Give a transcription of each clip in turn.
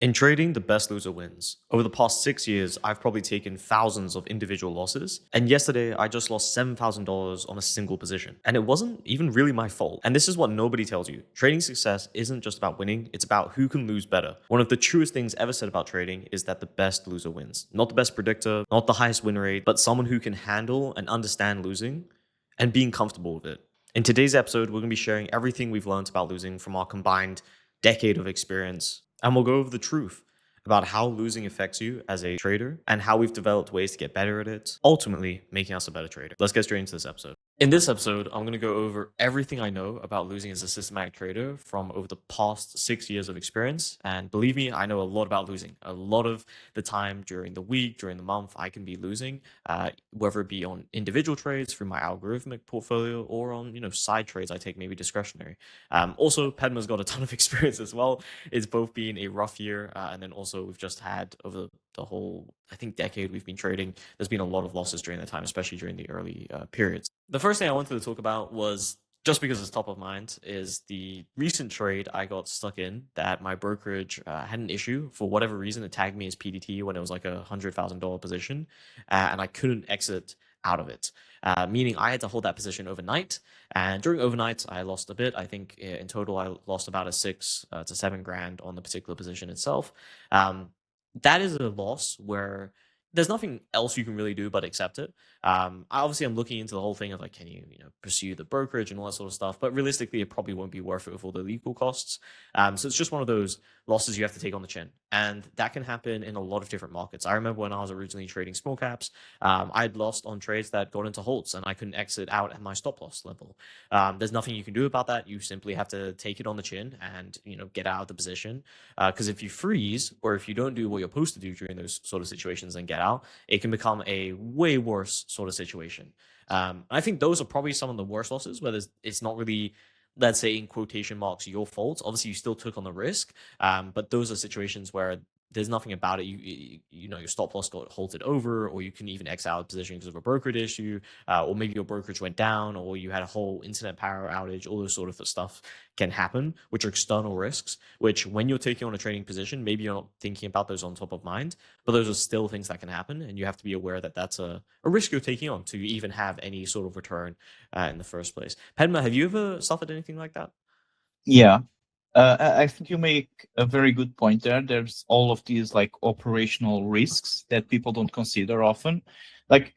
In trading, the best loser wins. Over the past 6 years, I've probably taken thousands of individual losses. And yesterday, I just lost $7,000 on a single position. And it wasn't even really my fault. And this is what nobody tells you. Trading success isn't just about winning, it's about who can lose better. One of the truest things ever said about trading is that the best loser wins. Not the best predictor, not the highest win rate, but someone who can handle and understand losing and being comfortable with it. In today's episode, we're going to be sharing everything we've learned about losing from our combined decade of experience. And we'll go over the truth about how losing affects you as a trader and how we've developed ways to get better at it, ultimately making us a better trader. Let's get straight into this episode. In this episode, I'm going to go over everything I know about losing as a systematic trader from over the past 6 years of experience. And believe me, I know a lot about losing. A lot of the time during the week, during the month, I can be losing, whether it be on individual trades through my algorithmic portfolio or on, side trades I take maybe discretionary. Also, Padma's got a ton of experience as well. It's both been a rough year, and then also we've just had over the whole, I think, decade we've been trading, there's been a lot of losses during that time, especially during the early periods. The first thing I wanted to talk about was, just because it's top of mind, is the recent trade I got stuck in that my brokerage had an issue. For whatever reason, it tagged me as PDT when it was like a $100,000 position, and I couldn't exit out of it, meaning I had to hold that position overnight. And during overnight, I lost a bit. I think in total, I lost about a 6 to 7 grand on the particular position itself. That is a loss where there's nothing else you can really do but accept it. Obviously, I'm looking into the whole thing of like, can you, pursue the brokerage and all that sort of stuff? But realistically, it probably won't be worth it with all the legal costs. So it's just one of those losses you have to take on the chin, and that can happen in a lot of different markets. I remember when I was originally trading small caps, I had lost on trades that got into halts, and I couldn't exit out at my stop loss level. There's nothing you can do about that. You simply have to take it on the chin and get out of the position. Because if you freeze or if you don't do what you're supposed to do during those sort of situations and get out, it can become a way worse sort of situation. I think those are probably some of the worst losses where it's not really, let's say in quotation marks, your fault. Obviously, you still took on the risk, but those are situations where there's nothing about it. Your stop loss got halted over, or you couldn't even exit out of position because of a brokerage issue, or maybe your brokerage went down, or you had a whole internet power outage. All those sort of stuff can happen, which are external risks, which when you're taking on a trading position, maybe you're not thinking about those on top of mind, but those are still things that can happen. And you have to be aware that that's a risk you're taking on to even have any sort of return in the first place. Padma, have you ever suffered anything like that? Yeah, I think you make a very good point there. There's all of these like operational risks that people don't consider often. Like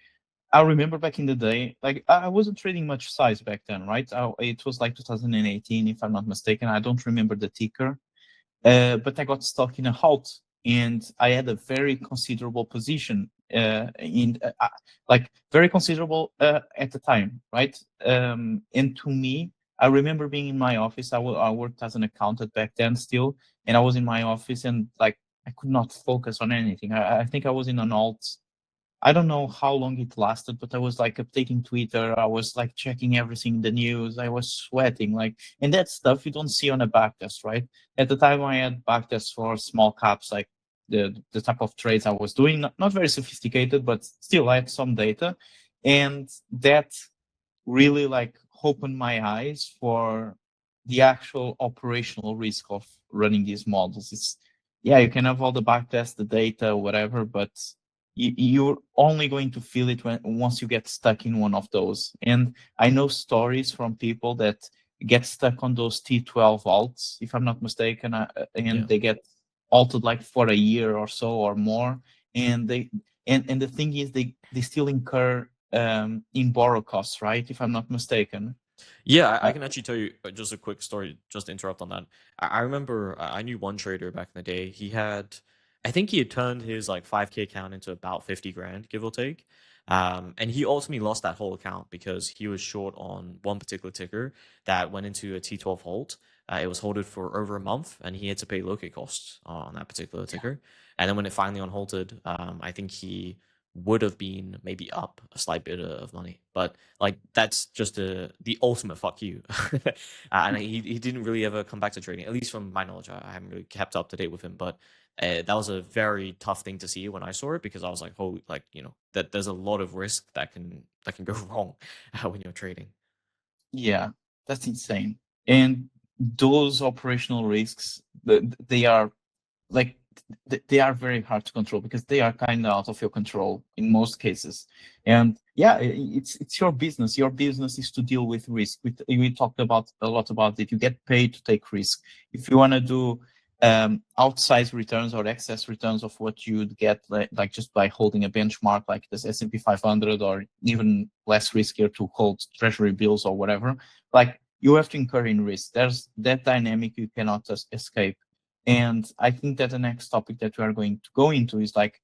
I remember back in the day, like I wasn't trading much size back then, right? It was like 2018, if I'm not mistaken. I don't remember the ticker, but I got stuck in a halt, and I had a very considerable position like very considerable at the time, right? And to me, I remember being in my office. I worked as an accountant back then still, and I was in my office, and like I could not focus on anything. I think I was in an alt. I don't know how long it lasted, but I was like updating Twitter. I was like checking everything in the news. I was sweating, like, and that stuff you don't see on a backtest, right? At the time, I had backtests for small caps, like the type of trades I was doing, not very sophisticated, but still I had some data, and that really like opened my eyes for the actual operational risk of running these models. It's, yeah, you can have all the backtest, the data, whatever, but you're only going to feel it once you get stuck in one of those. And I know stories from people that get stuck on those T12 alts, if I'm not mistaken, and they get altered like for a year or so or more, and the thing is they still incur in borrow costs, right? If I'm not mistaken. Yeah, I can actually tell you just a quick story, just to interrupt on that. I remember I knew one trader back in the day. I think he had turned his like 5K account into about 50 grand, give or take. And he ultimately lost that whole account because he was short on one particular ticker that went into a T12 hold. It was holded for over a month, and he had to pay locate costs on that particular ticker. And then when it finally unhalted, I think he would have been maybe up a slight bit of money, but like that's just the ultimate fuck you. And he didn't really ever come back to trading, at least from my knowledge. I haven't really kept up to date with him, but that was a very tough thing to see when I saw it, because I was like, holy, like, that there's a lot of risk that can go wrong when you're trading. Yeah, that's insane. And those operational risks, they are like they are very hard to control because they are kind of out of your control in most cases. And yeah, it's your business. Your business is to deal with risk. We talked about a lot about it. You get paid to take risk. If you want to do outsized returns or excess returns of what you'd get like just by holding a benchmark like this S&P 500, or even less riskier to hold treasury bills or whatever, like you have to incur in risk. There's that dynamic you cannot escape. And I think that the next topic that we are going to go into is like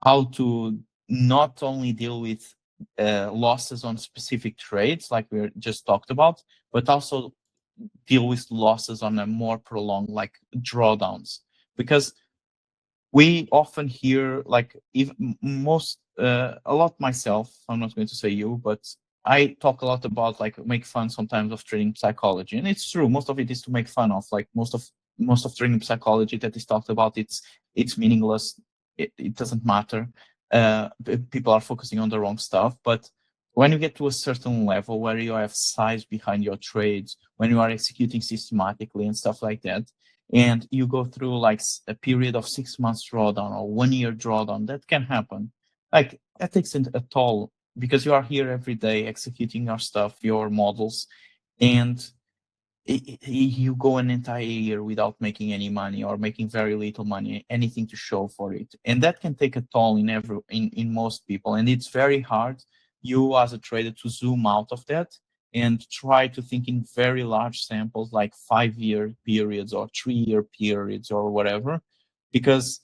how to not only deal with losses on specific trades, like we just talked about, but also deal with losses on a more prolonged, like drawdowns. Because we often hear, like, even a lot myself, I'm not going to say you, but I talk a lot about like make fun sometimes of trading psychology, and it's true. Most of it is to make fun of. Like most of trading psychology that is talked about, it's meaningless. It doesn't matter. People are focusing on the wrong stuff. But when you get to a certain level where you have size behind your trades, when you are executing systematically and stuff like that, and you go through like a period of 6 months drawdown or 1 year drawdown, that can happen. Like that takes a toll because you are here every day executing your stuff, your models, and you go an entire year without making any money or making very little money, anything to show for it. And that can take a toll in most people. And it's very hard, you as a trader, to zoom out of that and try to think in very large samples, like 5-year periods or 3-year periods or whatever, because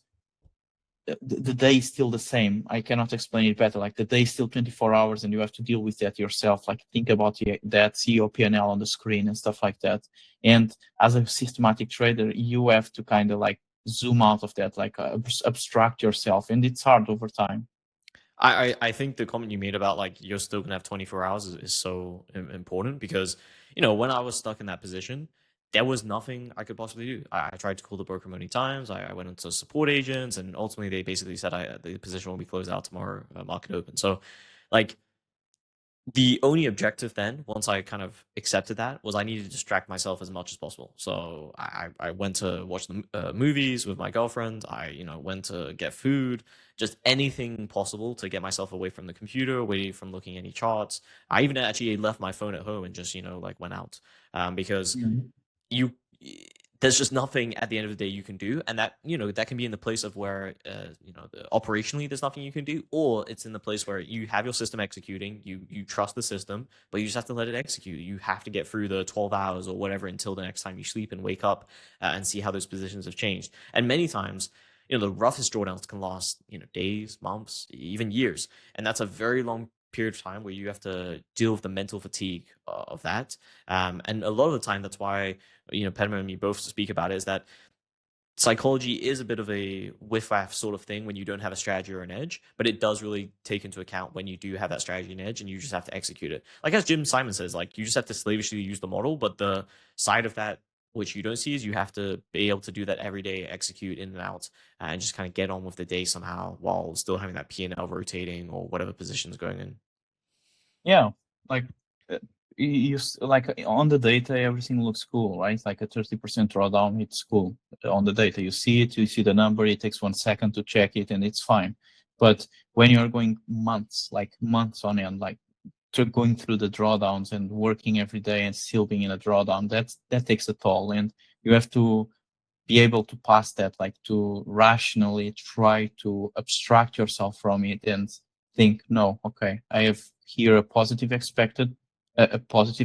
the day is still the same. I cannot explain it better. Like the day is still 24 hours and you have to deal with that yourself. Like think about that, see your P&L on the screen and stuff like that. And as a systematic trader, you have to kind of like zoom out of that, like abstract yourself. And it's hard over time. I think the comment you made about like you're still gonna have 24 hours is so important because when I was stuck in that position, there was nothing I could possibly do. I tried to call the broker many times. I went into support agents, and ultimately they basically said the position will be closed out tomorrow, market open. So, like the only objective then, once I kind of accepted that, was I needed to distract myself as much as possible. So I went to watch the movies with my girlfriend. I went to get food, just anything possible to get myself away from the computer, away from looking at any charts. I even actually left my phone at home and just like went out, because you there's just nothing at the end of the day you can do, and that can be in the place of where operationally there's nothing you can do, or it's in the place where you have your system executing, you trust the system, but you just have to let it execute. You have to get through the 12 hours or whatever until the next time you sleep and wake up, and see how those positions have changed. And many times the roughest drawdowns can last days, months, even years, and that's a very long period of time where you have to deal with the mental fatigue of that. And a lot of the time, that's why Pedro and me both speak about it, is that psychology is a bit of a whiff-waff sort of thing when you don't have a strategy or an edge, but it does really take into account when you do have that strategy and edge, and you just have to execute it. Like as Jim Simon says, like you just have to slavishly use the model, but the side of that which you don't see is you have to be able to do that every day, execute in and out, and just kind of get on with the day somehow while still having that P&L rotating or whatever position's going in. Yeah, like like on the data, everything looks cool, right? Like a 30% drawdown, it's cool on the data. You see it, you see the number. It takes 1 second to check it, and it's fine. But when you're going months, like months on end, like to going through the drawdowns and working every day and still being in a drawdown, that takes a toll, and you have to be able to pass that, like to rationally try to abstract yourself from it and think, no, okay, I have here a positive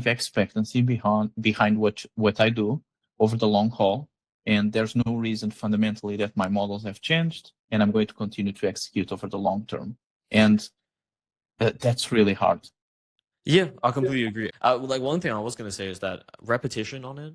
expectancy behind what I do over the long haul, and there's no reason fundamentally that my models have changed, and I'm going to continue to execute over the long term. And that's really hard. Yeah, I completely agree. Like one thing I was gonna say is that repetition on it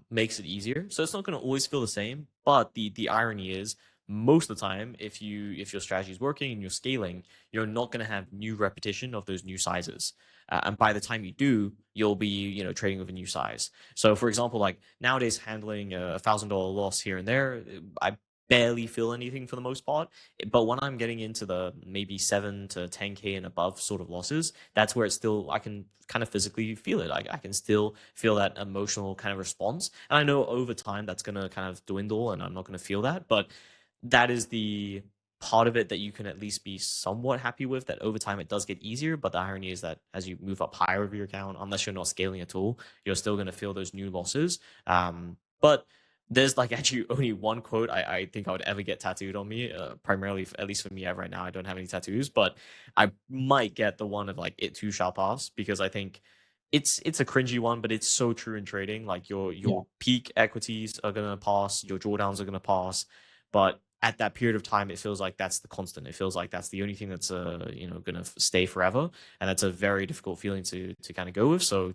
makes it easier. So it's not gonna always feel the same. But the irony is, most of the time, if your strategy is working and you're scaling, you're not gonna have new repetition of those new sizes. And by the time you do, you'll be trading with a new size. So for example, like nowadays, handling a $1,000 loss here and there, I barely feel anything for the most part. But when I'm getting into the maybe 7 to 10K and above sort of losses, that's where it's still, I can kind of physically feel it. I can still feel that emotional kind of response. And I know over time that's going to kind of dwindle and I'm not going to feel that. But that is the part of it that you can at least be somewhat happy with, that over time it does get easier. But the irony is that as you move up higher of your account, unless you're not scaling at all, you're still going to feel those new losses. But there's like actually only one quote I think I would ever get tattooed on me, primarily, at least for me right now. I don't have any tattoos, but I might get the one of like, "It too shall pass," because I think it's a cringy one, but it's so true in trading. Like Yeah. your peak equities are gonna pass, your drawdowns are gonna pass, but at that period of time, it feels like that's the constant. It feels like that's the only thing that's gonna stay forever, and that's a very difficult feeling to kind of go with. So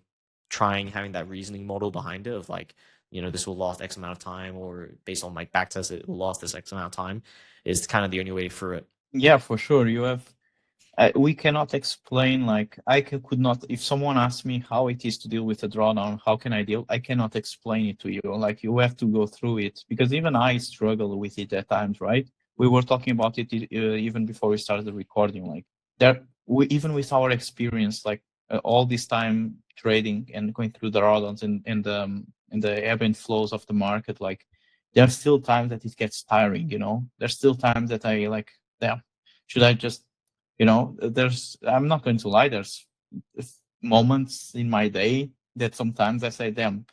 trying having that reasoning model behind it of like, this will last X amount of time, or based on like back test, it will last this X amount of time, is kind of the only way through it. Yeah, for sure. You have we cannot explain, like could not, if someone asks me how it is to deal with a drawdown, how can I deal, I cannot explain it to you. Like, you have to go through it, because even I struggle with it at times, right? We were talking about it even before we started the recording. Like, even with our experience, like all this time trading and going through the drawdowns and the ebb and flows of the market, like, there are still times that it gets tiring, there's still times that I like, yeah, should I just, I'm not going to lie, there's moments in my day that sometimes I say, damn,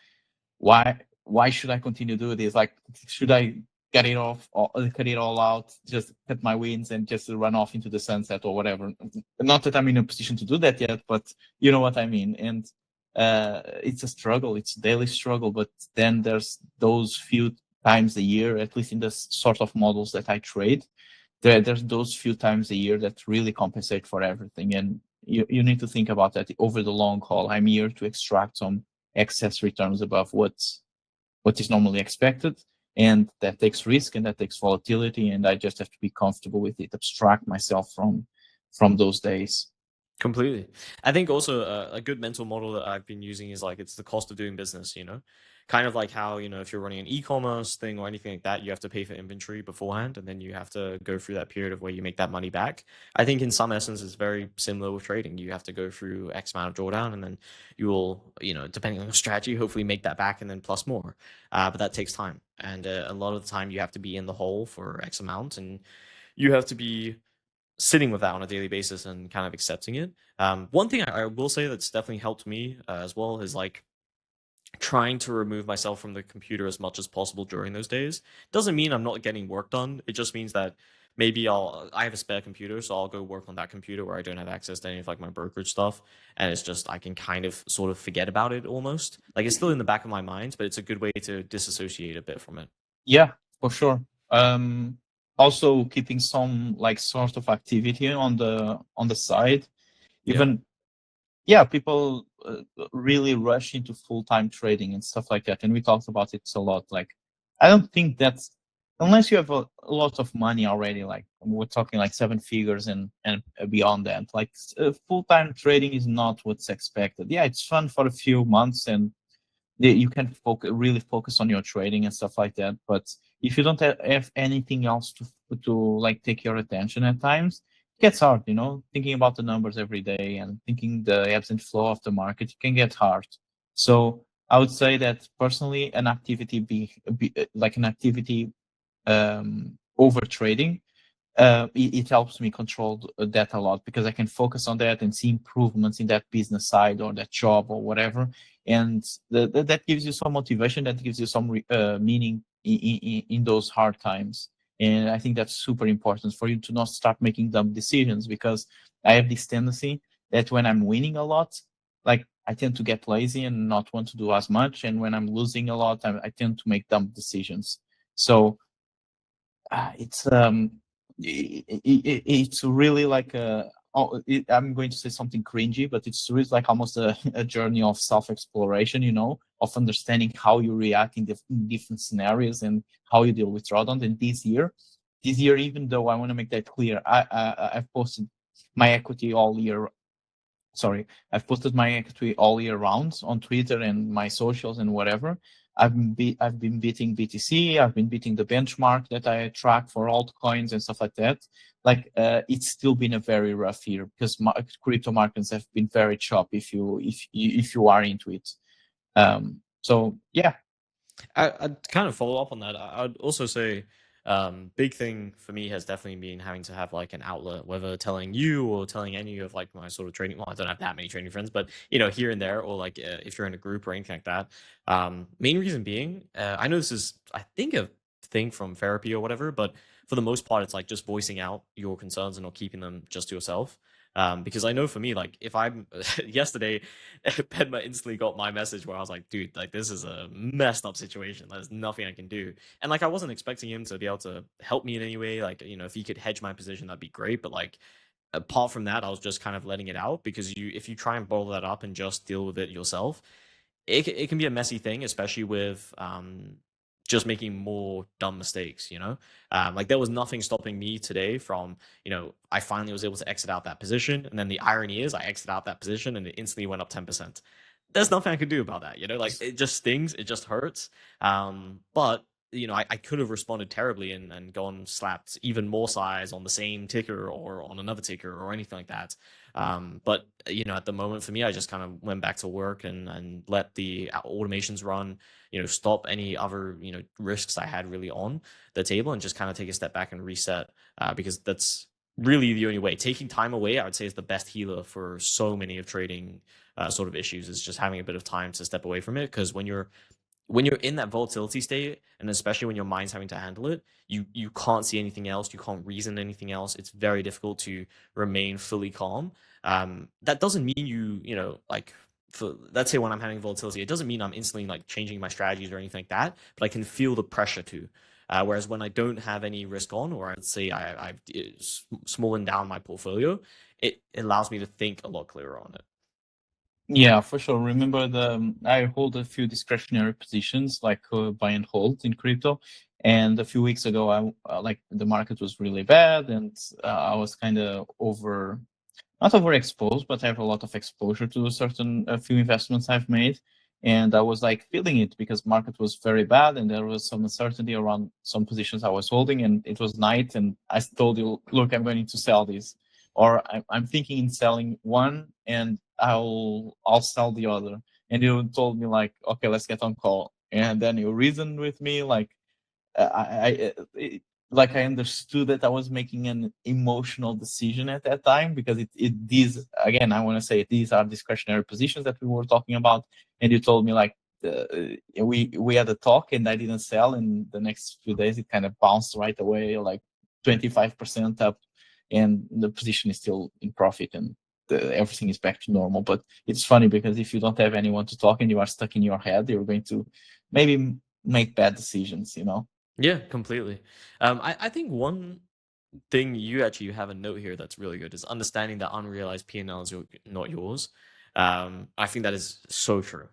why should I continue doing this? Like, should I cut it off, or cut it all out, just cut my wins and just run off into the sunset or whatever? Not that I'm in a position to do that yet, but you know what I mean. And it's a struggle, it's a daily struggle. But then there's those few times a year, at least in the sort of models that I trade, there's those few times a year that really compensate for everything. And you need to think about that over the long haul. I'm here to extract some excess returns above what is normally expected, and that takes risk and that takes volatility, and I just have to be comfortable with it, abstract myself from those days. Completely. I think also a good mental model that I've been using is like, it's the cost of doing business, kind of like how, if you're running an e-commerce thing or anything like that, you have to pay for inventory beforehand, and then you have to go through that period of where you make that money back. I think in some essence, it's very similar with trading. You have to go through X amount of drawdown, and then you will, depending on your strategy, hopefully make that back and then plus more. But that takes time. And a lot of the time you have to be in the hole for X amount, and you have to be sitting with that on a daily basis and kind of accepting it. One thing I will say that's definitely helped me as well is like trying to remove myself from the computer as much as possible during those days. Doesn't mean I'm not getting work done. It just means that maybe I have a spare computer, so I'll go work on that computer where I don't have access to any of like my brokerage stuff, and it's just I can kind of sort of forget about it almost. Like, it's still in the back of my mind, but it's a good way to disassociate a bit from it. Yeah, for sure. Also keeping some like sort of activity on the side, even people really rush into full-time trading and stuff like that, and we talked about it a lot. Like, I don't think that's, unless you have a lot of money already, like we're talking like seven figures and beyond that, like full-time trading is not what's expected. Yeah, it's fun for a few months, and you can really focus on your trading and stuff like that. But if you don't have anything else to like take your attention at times, it gets hard. Thinking about the numbers every day and thinking the ebbs and flow of the market, it can get hard. So I would say that personally, an activity like an activity over trading, it helps me control that a lot, because I can focus on that and see improvements in that business side or that job or whatever. And that gives you some motivation, that gives you some meaning in those hard times. And I think that's super important for you to not start making dumb decisions, because I have this tendency that when I'm winning a lot, like, I tend to get lazy and not want to do as much. And when I'm losing a lot, I tend to make dumb decisions. So it's it's really like I'm going to say something cringy, but it's really like almost a journey of self-exploration, of understanding how you react in different scenarios and how you deal with drawdown. And this year, even though I want to make that clear, I've posted my equity all year. Sorry, I've posted my equity all year round on Twitter and my socials and whatever. I've been beating BTC. I've been beating the benchmark that I track for altcoins and stuff like that. Like, it's still been a very rough year, because crypto markets have been very choppy if you are into it. So yeah. I'd kind of follow up on that. I'd also say Big thing for me has definitely been having to have like an outlet, whether telling you or telling any of like my sort of trading. Well, I don't have that many trading friends, but here and there, or like if you're in a group or anything like that. Main reason being, I know this is, I think, a thing from therapy or whatever, but for the most part, it's like just voicing out your concerns and not keeping them just to yourself. Because I know for me, like if I'm yesterday, Pedma instantly got my message where I was like, dude, like this is a messed up situation. There's nothing I can do. And like I wasn't expecting him to be able to help me in any way. Like, if he could hedge my position, that'd be great. But like apart from that, I was just kind of letting it out because if you try and bottle that up and just deal with it yourself, it can be a messy thing, especially with just making more dumb mistakes. Like there was nothing stopping me today from I finally was able to exit out that position, and then the irony is I exit out that position and it instantly went up 10%. There's nothing I could do about that. Like it just stings, it just hurts. But I could have responded terribly and gone slapped even more size on the same ticker or on another ticker or anything like that. But at the moment for me, I just kind of went back to work and let the automations run, stop any other, risks I had really on the table and just kind of take a step back and reset, because that's really the only way. Taking time away, I would say, is the best healer for so many of trading sort of issues, is just having a bit of time to step away from it. Because when you're in that volatility state, and especially when your mind's having to handle it, you can't see anything else, you can't reason anything else. It's very difficult to remain fully calm. That doesn't mean like, for, let's say when I'm having volatility, it doesn't mean I'm instantly like changing my strategies or anything like that, but I can feel the pressure too. Whereas when I don't have any risk on, or I'd say I've smallened down my portfolio, it allows me to think a lot clearer on it. Yeah, for sure. Remember I hold a few discretionary positions like buy and hold in crypto. And a few weeks ago, I like the market was really bad, and I was kind of not overexposed, but I have a lot of exposure to a few investments I've made. And I was like feeling it because market was very bad and there was some uncertainty around some positions I was holding, and it was night and I told you, look, I'm going to sell this, or I'm thinking in selling one and I'll sell the other. And you told me like, okay, let's get on call. And then you reasoned with me like, like I understood that I was making an emotional decision at that time, because these, again, I want to say these are discretionary positions that we were talking about, and you told me like we had a talk and I didn't sell, and the next few days it kind of bounced right away like 25% up, and the position is still in profit, and everything is back to normal. But it's funny because if you don't have anyone to talk and you are stuck in your head, you're going to maybe make bad decisions. Yeah, completely. I think one thing you have a note here that's really good is understanding that unrealized P&L is not yours. I think that is so true.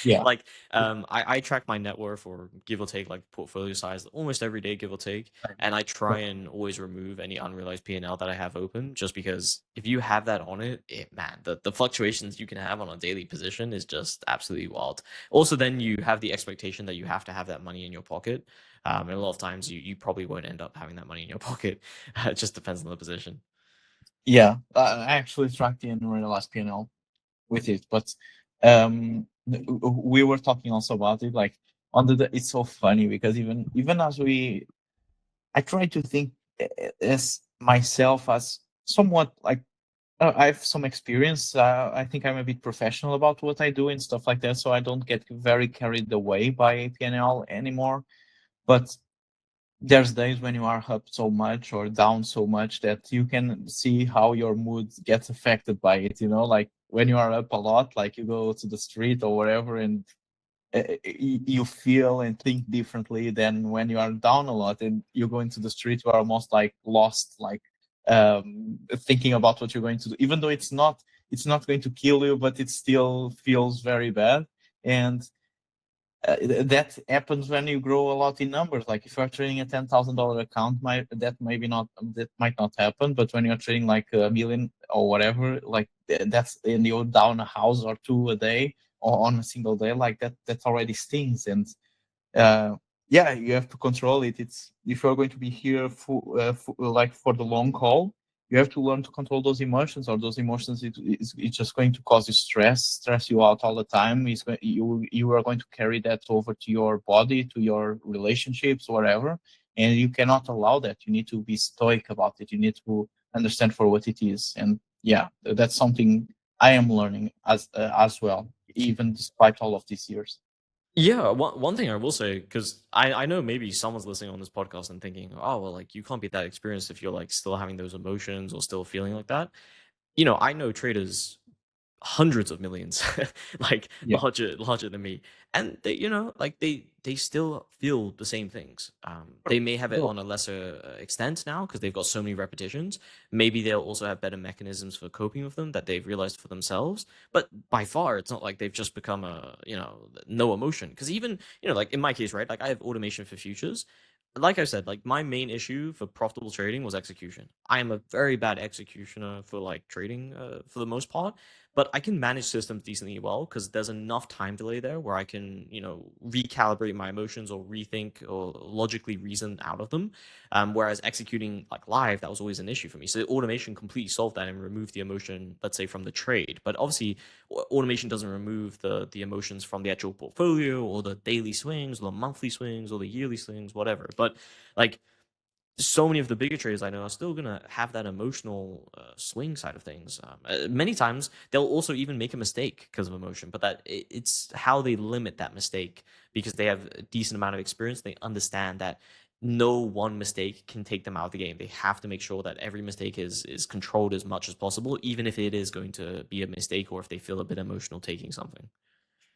Yeah. Like, I track my net worth, or give or take, like portfolio size, almost every day, give or take, and I try and always remove any unrealized P&L that I have open, just because if you have that on man, the fluctuations you can have on a daily position is just absolutely wild. Also, then you have the expectation that you have to have that money in your pocket. And a lot of times you probably won't end up having that money in your pocket. It just depends on the position. Yeah, I actually tracked the unrealized P&L with it, but we were talking also about it. Like it's so funny because even as I try to think as myself as somewhat like I have some experience. I think I'm a bit professional about what I do and stuff like that, so I don't get very carried away by P&L anymore. But there's days when you are up so much or down so much that you can see how your mood gets affected by it. Like when you are up a lot, like you go to the street or wherever, and you feel and think differently than when you are down a lot and you go into the street, you are almost like lost, like thinking about what you're going to do, even though it's not going to kill you, but it still feels very bad. And that happens when you grow a lot in numbers. Like if you're trading a $10,000 account, that might not happen. But when you're trading like a million or whatever, like that's, and you're down a house or two a day or on a single day, like that already stings. And yeah, you have to control it. It's, if you're going to be here like for the long haul, you have to learn to control those emotions, or those emotions it's just going to cause you stress you out all the time. You are going to carry that over to your body, to your relationships, whatever. and you cannot allow that. You need to be stoic about it. You need to understand for what it is. And yeah, that's something I am learning as well, even despite all of these years. Yeah, one thing I will say, because I know maybe someone's listening on this podcast and thinking, oh, well, like you can't be that experienced if you're like still having those emotions or still feeling like that. I know traders hundreds of millions, like Yeah. larger than me, and they, like they still feel the same things. They may have it Bro, on a lesser extent now because they've got so many repetitions. Maybe they'll also have better mechanisms for coping with them that they've realized for themselves. But by far, it's not like they've just become no emotion. Because even like in my case, right, like I have automation for futures. Like I said, like my main issue for profitable trading was execution. I am a very bad executioner for like trading for the most part, but I can manage systems decently well because there's enough time delay there where I can, recalibrate my emotions or rethink or logically reason out of them. Whereas executing like live, that was always an issue for me. So automation completely solved that and removed the emotion, let's say, from the trade. But obviously, automation doesn't remove the emotions from the actual portfolio or the daily swings or the monthly swings or the yearly swings, whatever. But like so many of the bigger traders I know are still gonna have that emotional swing side of things. Many times they'll also even make a mistake because of emotion, but it's how they limit that mistake because they have a decent amount of experience. They understand that no one mistake can take them out of the game. They have to make sure that every mistake is controlled as much as possible, even if it is going to be a mistake or if they feel a bit emotional taking something.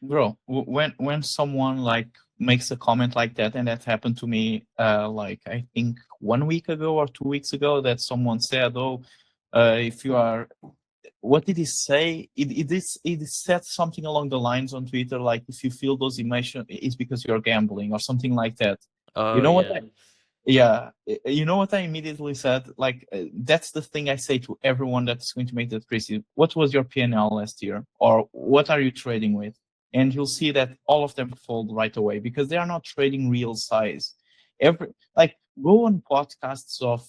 bro, when someone like makes a comment like that, and that happened to me, like I think 1 week ago or 2 weeks ago, that someone said, "Oh, if you are," what did he say? It said something along the lines on Twitter, like if you feel those emotions, it's because you're gambling or something like that. You Oh know what? yeah. Yeah, you know what I immediately said? Like, that's the thing I say to everyone that's going to make that crazy. What was your P&L last year? Or what are you trading with? And you'll see that all of them fold right away because they are not trading real size. Every like go on podcasts of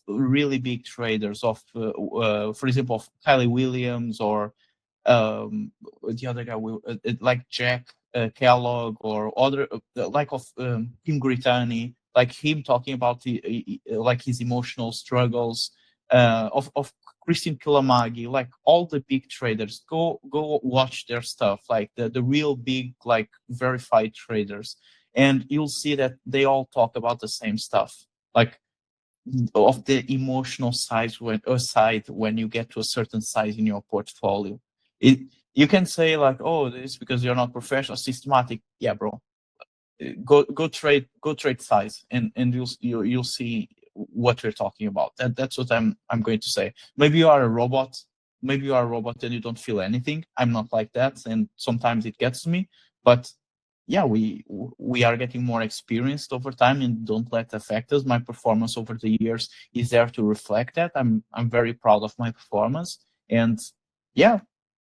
really big traders for example, of Kylie Williams or the other guy will like Jack Kellogg or other like of Tim Grittani, like him talking about like his emotional struggles of Christian Kilamagi, like all the big traders. Go watch their stuff, like the real big like verified traders, and you'll see that they all talk about the same stuff. Like of the emotional side when you get to a certain size in your portfolio. It you can say like, oh, this is because you're not professional, systematic. Yeah, bro. Go trade size, and you'll see what we're talking about. That's what I'm going to say. Maybe you are a robot. Maybe you are a robot and you don't feel anything. I'm not like that, and sometimes it gets to me. But yeah, we are getting more experienced over time, and don't let affect us. My performance over the years is there to reflect that. I'm very proud of my performance, and yeah,